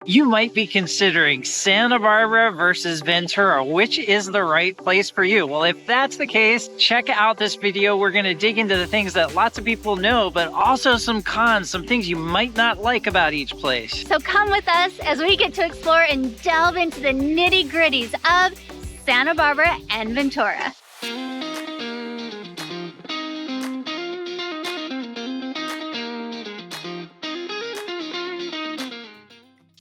You might be considering Santa Barbara versus Ventura. Which is the right place for you? Well, if that's the case, check out this video. We're going to dig into the things that lots of people know, but also some cons, some things you might not like about each place. So come with us as we get to explore and delve into the nitty-gritties of Santa Barbara and Ventura.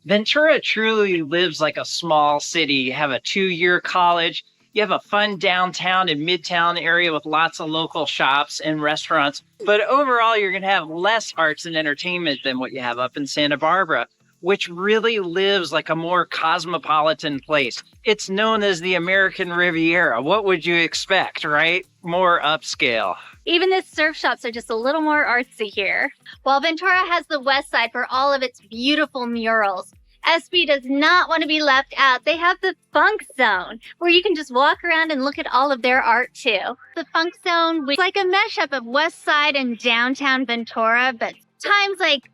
Ventura truly lives like a small city. You have a 2-year college. You have a fun downtown and midtown area with lots of local shops and restaurants. But overall, you're going to have less arts and entertainment than what you have up in Santa Barbara, which really lives like a more cosmopolitan place. It's known as the American Riviera. What would you expect, right? More upscale. Even the surf shops are just a little more artsy here. While Ventura has the Westside for all of its beautiful murals, SB does not want to be left out. They have the Funk Zone, where you can just walk around and look at all of their art too. The Funk Zone is like a mashup of Westside and downtown Ventura, but times like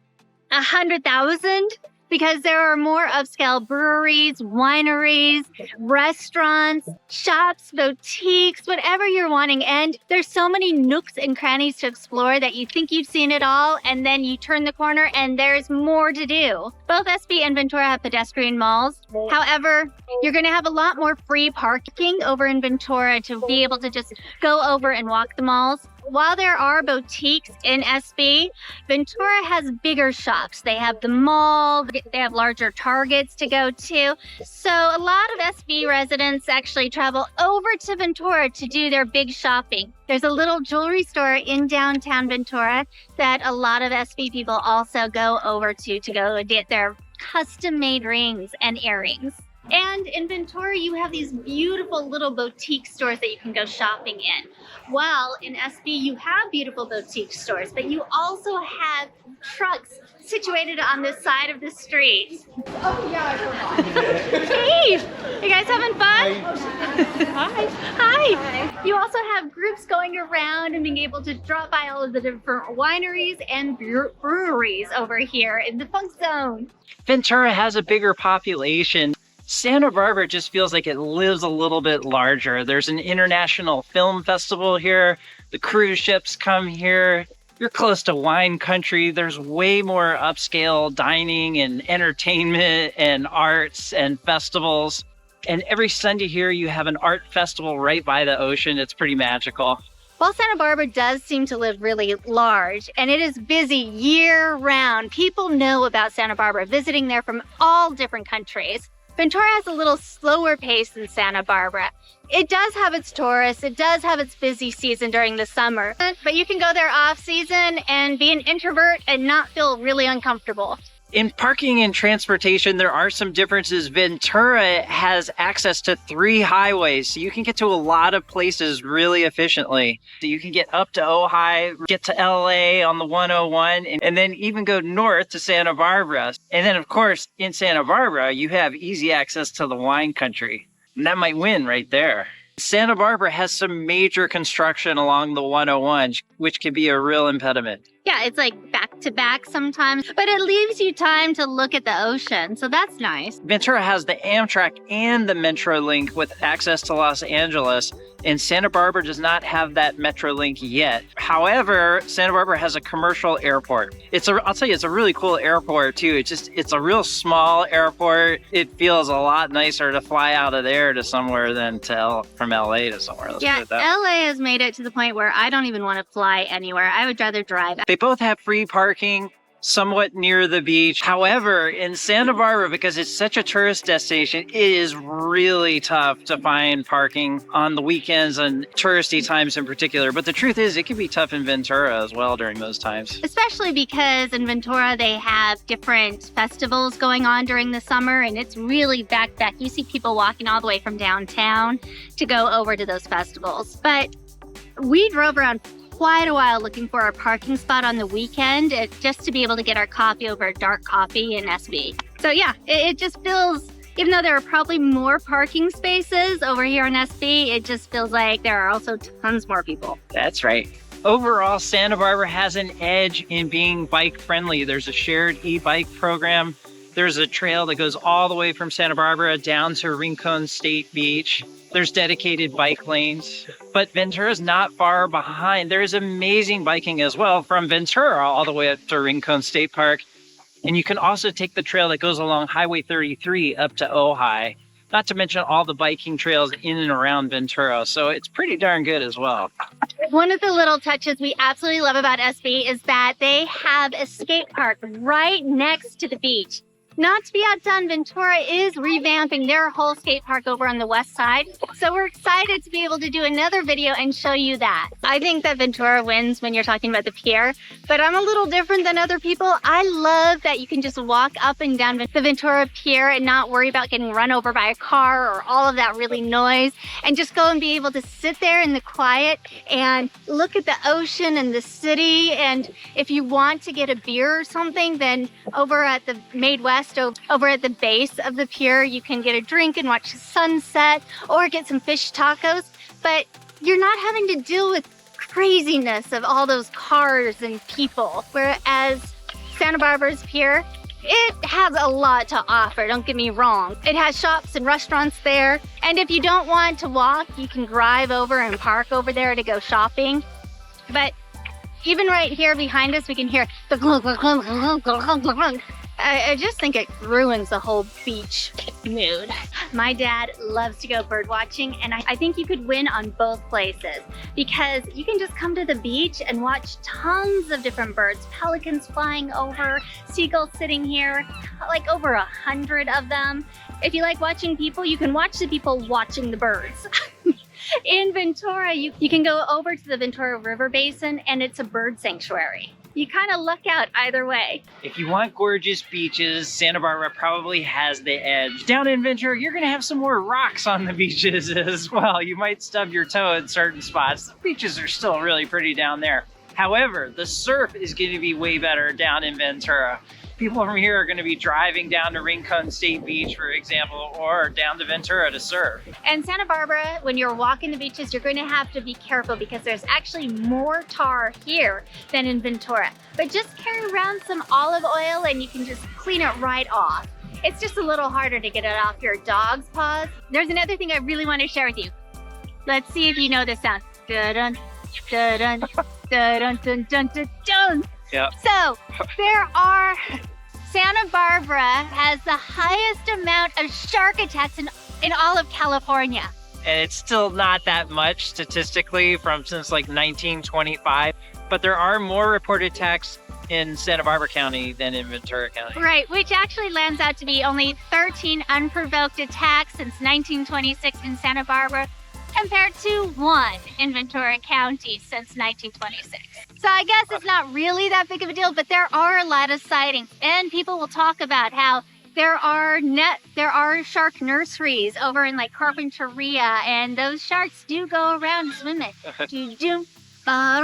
100,000. Because there are more upscale breweries, wineries, restaurants, shops, boutiques, whatever you're wanting. And there's so many nooks and crannies to explore that you think you've seen it all, and then you turn the corner and there's more to do. Both SB and Ventura have pedestrian malls. However, you're going to have a lot more free parking over in Ventura to be able to just go over and walk the malls. While there are boutiques in SB, Ventura has bigger shops. They have the mall, they have larger Targets to go to. So a lot of SB residents actually travel over to Ventura to do their big shopping. There's a little jewelry store in downtown Ventura that a lot of SB people also go over to go get their custom-made rings and earrings. And in Ventura, you have these beautiful little boutique stores that you can go shopping in. While in SB, you have beautiful boutique stores, but you also have trucks situated on the side of the street. Oh, yeah, I forgot. Hey, you guys having fun? Hi. Hi. You also have groups going around and being able to drop by all of the different wineries and breweries over here in the Funk Zone. Ventura has a bigger population. Santa Barbara just feels like it lives a little bit larger. There's an international film festival here. The cruise ships come here. You're close to wine country. There's way more upscale dining and entertainment and arts and festivals. And every Sunday here, you have an art festival right by the ocean. It's pretty magical. While Santa Barbara does seem to live really large, and it is busy year-round, people know about Santa Barbara, visiting there from all different countries. Ventura has a little slower pace than Santa Barbara. It does have its tourists, it does have its busy season during the summer, but you can go there off season and be an introvert and not feel really uncomfortable. In parking and transportation, there are some differences. Ventura has access to 3 highways, so you can get to a lot of places really efficiently. So you can get up to Ojai, get to LA on the 101, and then even go north to Santa Barbara. And then, of course, in Santa Barbara, you have easy access to the wine country. And that might win right there. Santa Barbara has some major construction along the 101, which can be a real impediment. Yeah, it's like back to back sometimes, but it leaves you time to look at the ocean, so that's nice. Ventura has the Amtrak and the Metrolink with access to Los Angeles, and Santa Barbara does not have that Metrolink yet. However, Santa Barbara has a commercial airport. I'll tell you, it's a really cool airport too. It's a real small airport. It feels a lot nicer to fly out of there to somewhere than from LA to somewhere. Yeah, LA has made it to the point where I don't even want to fly anywhere. I would rather drive. They both have free parking, somewhat near the beach. However, in Santa Barbara, because it's such a tourist destination, it is really tough to find parking on the weekends and touristy times in particular. But the truth is, it can be tough in Ventura as well during those times. Especially because in Ventura, they have different festivals going on during the summer, and it's really back. You see people walking all the way from downtown to go over to those festivals. But we drove around quite a while looking for our parking spot on the weekend just to be able to get our coffee over Dark Coffee in SB. So yeah, it just feels, even though there are probably more parking spaces over here in SB, it just feels like there are also tons more people. That's right. Overall, Santa Barbara has an edge in being bike friendly. There's a shared e-bike program. There's a trail that goes all the way from Santa Barbara down to Rincon State Beach. There's dedicated bike lanes, but Ventura's not far behind. There's amazing biking as well from Ventura all the way up to Rincon State Park. And you can also take the trail that goes along Highway 33 up to Ojai, not to mention all the biking trails in and around Ventura. So it's pretty darn good as well. One of the little touches we absolutely love about SB is that they have a skate park right next to the beach. Not to be outdone, Ventura is revamping their whole skate park over on the west side. So we're excited to be able to do another video and show you that. I think that Ventura wins when you're talking about the pier, but I'm a little different than other people. I love that you can just walk up and down the Ventura Pier and not worry about getting run over by a car or all of that really noise, and just go and be able to sit there in the quiet and look at the ocean and the city. And if you want to get a beer or something, then over at the Made West, over at the base of the pier, you can get a drink and watch the sunset or get some fish tacos, but you're not having to deal with craziness of all those cars and people. Whereas Santa Barbara's pier, it has a lot to offer, don't get me wrong. It has shops and restaurants there, and if you don't want to walk, you can drive over and park over there to go shopping. But even right here behind us, we can hear the glug, glug, glug, glug, glug, glug, glug. I just think it ruins the whole beach mood. My dad loves to go bird watching, and I think you could win on both places because you can just come to the beach and watch tons of different birds. Pelicans flying over, seagulls sitting here, like over 100 of them. If you like watching people, you can watch the people watching the birds. In Ventura, you can go over to the Ventura River Basin, and it's a bird sanctuary. You kind of luck out either way. If you want gorgeous beaches, Santa Barbara probably has the edge. Down in Ventura, you're gonna have some more rocks on the beaches as well. You might stub your toe in certain spots. The beaches are still really pretty down there. However, the surf is gonna be way better down in Ventura. People from here are going to be driving down to Rincon State Beach, for example, or down to Ventura to surf. And Santa Barbara, when you're walking the beaches, you're going to have to be careful because there's actually more tar here than in Ventura. But just carry around some olive oil and you can just clean it right off. It's just a little harder to get it off your dog's paws. There's another thing I really want to share with you. Let's see if you know this sound. Dun-dun, dun-dun, dun-dun, dun-dun, dun-dun. Yep. So Santa Barbara has the highest amount of shark attacks in all of California. And it's still not that much statistically since like 1925, but there are more reported attacks in Santa Barbara County than in Ventura County. Right, which actually lands out to be only 13 unprovoked attacks since 1926 in Santa Barbara, compared to 1 in Ventura County since 1926. So I guess it's not really that big of a deal, but there are a lot of sightings, and people will talk about how there are shark nurseries over in like Carpinteria, and those sharks do go around swimming.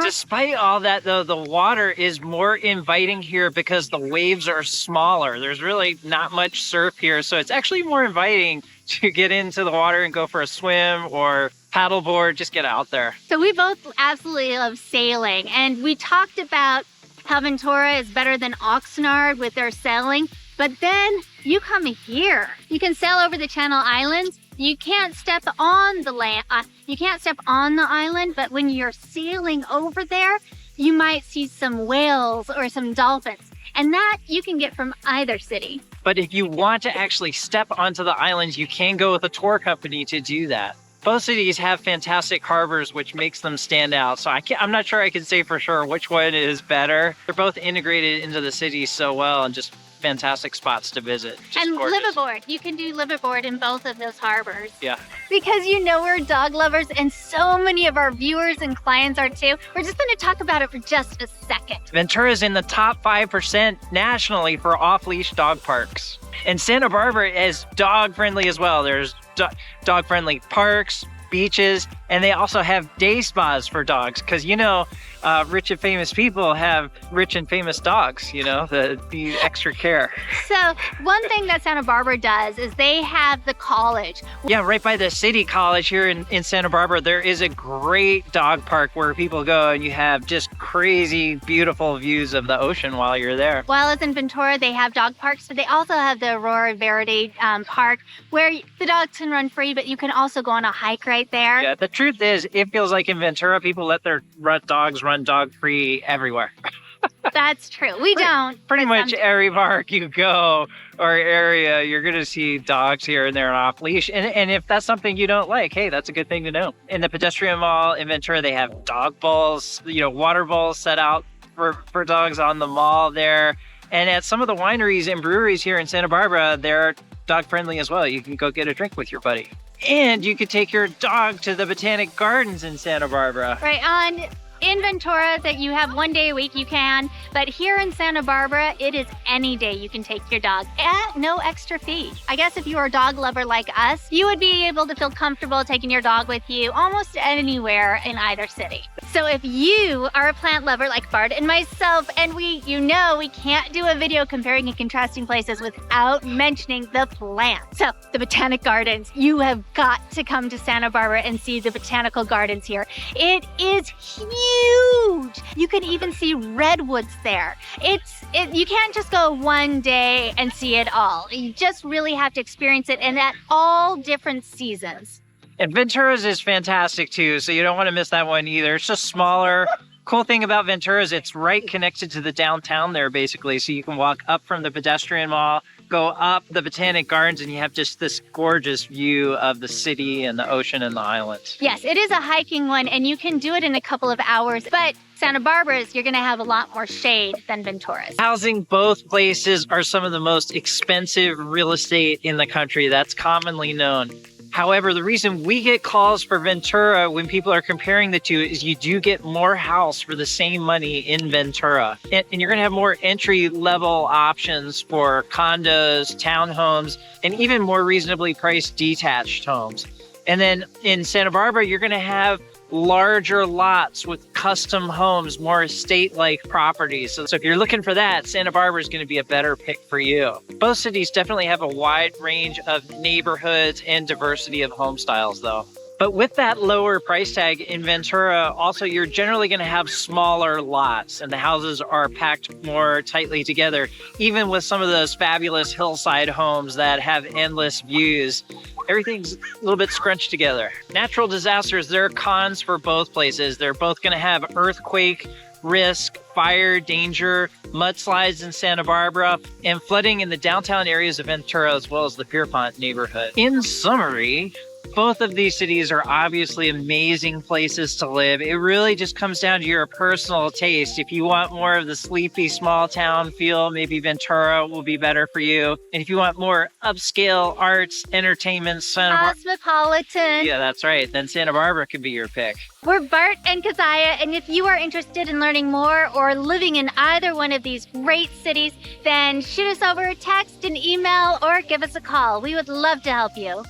Despite all that, though, the water is more inviting here because the waves are smaller. There's really not much surf here, so it's actually more inviting to get into the water and go for a swim or paddleboard, just get out there. So we both absolutely love sailing, and we talked about how Ventura is better than Oxnard with their sailing, but then you come here. You can sail over the Channel Islands. You can't step on the land. You can't step on the island, but when you're sailing over there, you might see some whales or some dolphins, and that you can get from either city. But if you want to actually step onto the islands, you can go with a tour company to do that. Both cities have fantastic harbors, which makes them stand out. So I'm not sure I can say for sure which one is better. They're both integrated into the city so well and just fantastic spots to visit. And liveaboard. You can do liveaboard in both of those harbors. Yeah. Because we're dog lovers, and so many of our viewers and clients are too. We're just going to talk about it for just a second. Ventura is in the top 5% nationally for off-leash dog parks. And Santa Barbara is dog-friendly as well. There's dog-friendly parks, beaches, And they also have day spas for dogs because, rich and famous people have rich and famous dogs, the extra care. So one thing that Santa Barbara does is they have the college. Yeah, right by the city college here in Santa Barbara, there is a great dog park where people go and you have just crazy, beautiful views of the ocean while you're there. While as in Ventura, they have dog parks, but they also have the Aurora Verde Park where the dogs can run free, but you can also go on a hike right there. Yeah, the truth is, it feels like in Ventura, people let their dogs run dog free everywhere. That's true. We don't. Pretty much every park you go or area, you're going to see dogs here and there off leash. And if that's something you don't like, hey, that's a good thing to know. In the pedestrian mall in Ventura, they have dog bowls, water bowls set out for dogs on the mall there. And at some of the wineries and breweries here in Santa Barbara, they're dog friendly as well. You can go get a drink with your buddy. And you could take your dog to the Botanic Gardens in Santa Barbara. Right. In Ventura, that you have one day a week, you can. But here in Santa Barbara, it is any day you can take your dog at no extra fee. I guess if you are a dog lover like us, you would be able to feel comfortable taking your dog with you almost anywhere in either city. So if you are a plant lover like Bart and myself, and we can't do a video comparing and contrasting places without mentioning the plants. So the Botanic Gardens, you have got to come to Santa Barbara and see the Botanical Gardens here. It is huge. You can even see redwoods there. You can't just go one day and see it all. You just really have to experience it, and at all different seasons. And Ventura's is fantastic too, so you don't want to miss that one either. It's just smaller. Cool thing about Ventura is it's right connected to the downtown there, basically. So you can walk up from the pedestrian mall, go up the Botanic Gardens, and you have just this gorgeous view of the city and the ocean and the island. Yes, it is a hiking one, and you can do it in a couple of hours. But Santa Barbara's, you're going to have a lot more shade than Ventura's. Housing both places are some of the most expensive real estate in the country. That's commonly known. However, the reason we get calls for Ventura when people are comparing the two is you do get more house for the same money in Ventura. And you're going to have more entry-level options for condos, townhomes, and even more reasonably priced detached homes. And then in Santa Barbara, you're going to have larger lots with custom homes, more estate-like properties. So if you're looking for that, Santa Barbara is going to be a better pick for you. Both cities definitely have a wide range of neighborhoods and diversity of home styles, though. But with that lower price tag in Ventura, also, you're generally going to have smaller lots, and the houses are packed more tightly together, even with some of those fabulous hillside homes that have endless views. Everything's a little bit scrunched together. Natural disasters, there are cons for both places. They're both going to have earthquake risk, fire danger, mudslides in Santa Barbara, and flooding in the downtown areas of Ventura, as well as the Pierpont neighborhood. In summary, both of these cities are obviously amazing places to live. It really just comes down to your personal taste. If you want more of the sleepy small town feel, maybe Ventura will be better for you. And if you want more upscale arts, entertainment, cosmopolitan. Yeah, that's right. Then Santa Barbara could be your pick. We're Bart and Keziah, and if you are interested in learning more or living in either one of these great cities, then shoot us over a text, an email, or give us a call. We would love to help you.